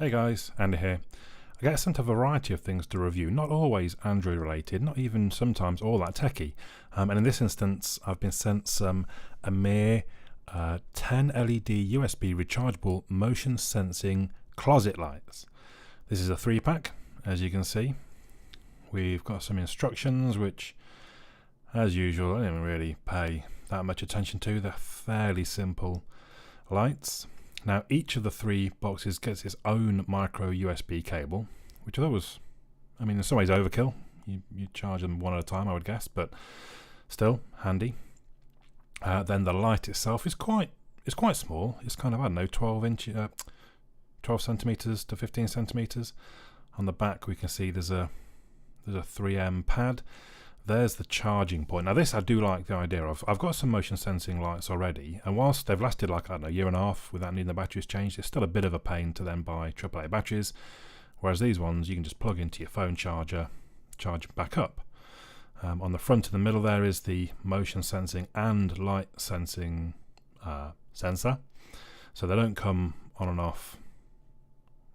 Hey guys, Andy here. I get sent a variety of things to review, not always Android related, not even sometimes all that techie. And in this instance, I've been sent some AMIR 10 LED USB rechargeable motion sensing closet lights. This is a 3-pack, as you can see. We've got some instructions which, as usual, I didn't really pay that much attention to. They're fairly simple lights. Now each of the 3 boxes gets its own micro USB cable, which I thought was, in some ways overkill. You charge them one at a time, I would guess, but still handy. Then the light itself is quite small. It's kind of, I don't know, 12 centimeters to 15 centimeters. On the back we can see there's a 3M pad. There's the charging point. Now this I do like the idea of. I've got some motion sensing lights already, and whilst they've lasted like, I don't know, a year and a half without needing the batteries changed, it's still a bit of a pain to then buy AAA batteries, whereas these ones you can just plug into your phone charger, charge back up. On the front and the middle there is the motion sensing and light sensing sensor, so they don't come on and off.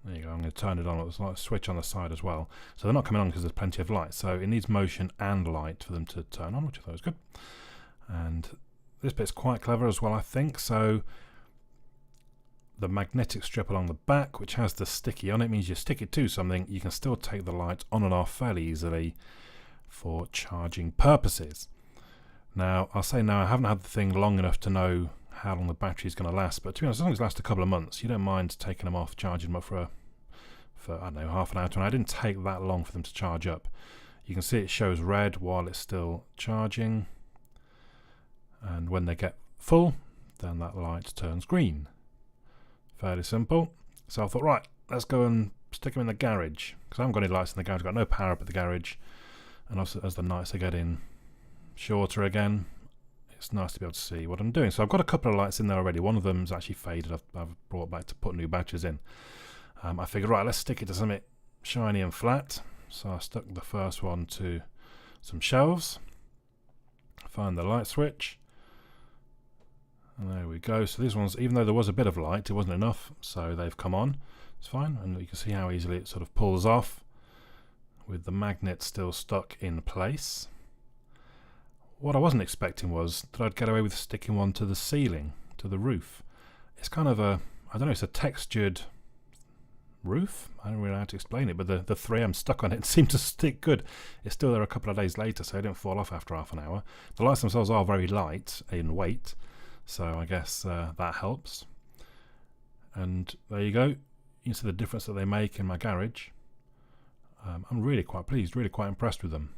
There you go, I'm going to turn it on. There's a switch on the side as well. So they're not coming on because there's plenty of light. So it needs motion and light for them to turn on, which I thought was good. And this bit's quite clever as well, I think. So the magnetic strip along the back, which has the sticky on it, means you stick it to something, you can still take the light on and off fairly easily for charging purposes. Now, I'll say now, I haven't had the thing long enough to know how long the battery is going to last, but to be honest, as long as it lasts a couple of months, you don't mind taking them off, charging them up for I don't know, half an hour to an hour. I didn't take that long for them to charge up. You can see it shows red while it's still charging, and when they get full, then that light turns green. Fairly simple. So I thought, right, let's go and stick them in the garage, because I haven't got any lights in the garage. I've got no power up at the garage, and also as the nights are getting shorter again, it's nice to be able to see what I'm doing. So I've got a couple of lights in there already. One of them's actually faded. I've brought back to put new batteries in. I figured, right, let's stick it to something shiny and flat. So I stuck the first one to some shelves. Find the light switch. And there we go. So these ones, even though there was a bit of light, it wasn't enough. So they've come on. It's fine. And you can see how easily it sort of pulls off with the magnet still stuck in place. What I wasn't expecting was that I'd get away with sticking one to the ceiling, to the roof. It's kind of a, I don't know, it's a textured roof. I don't really know how to explain it, but the 3M stuck on it seemed to stick good. It's still there a couple of days later, so it didn't fall off after half an hour. The lights themselves are very light in weight, so I guess that helps. And there you go. You can see the difference that they make in my garage. I'm really quite pleased, really quite impressed with them.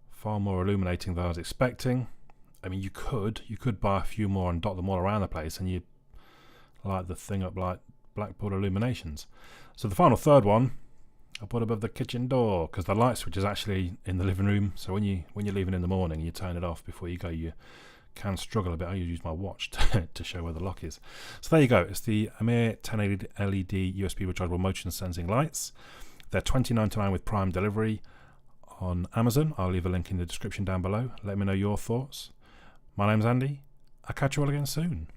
Far more illuminating than I was expecting. You could buy a few more and dot them all around the place, and you'd light the thing up like Blackboard illuminations. So the final third one I put above the kitchen door, because the light switch is actually in the living room. So when you're leaving in the morning, you turn it off before you go. You can struggle a bit. I use my watch to show where the lock is. So there you go. It's the AMIR 10 LED USB rechargeable motion sensing lights. They're $20.99 with Prime delivery on Amazon. I'll leave a link in the description down below. Let me know your thoughts. My name's Andy. I'll catch you all again soon.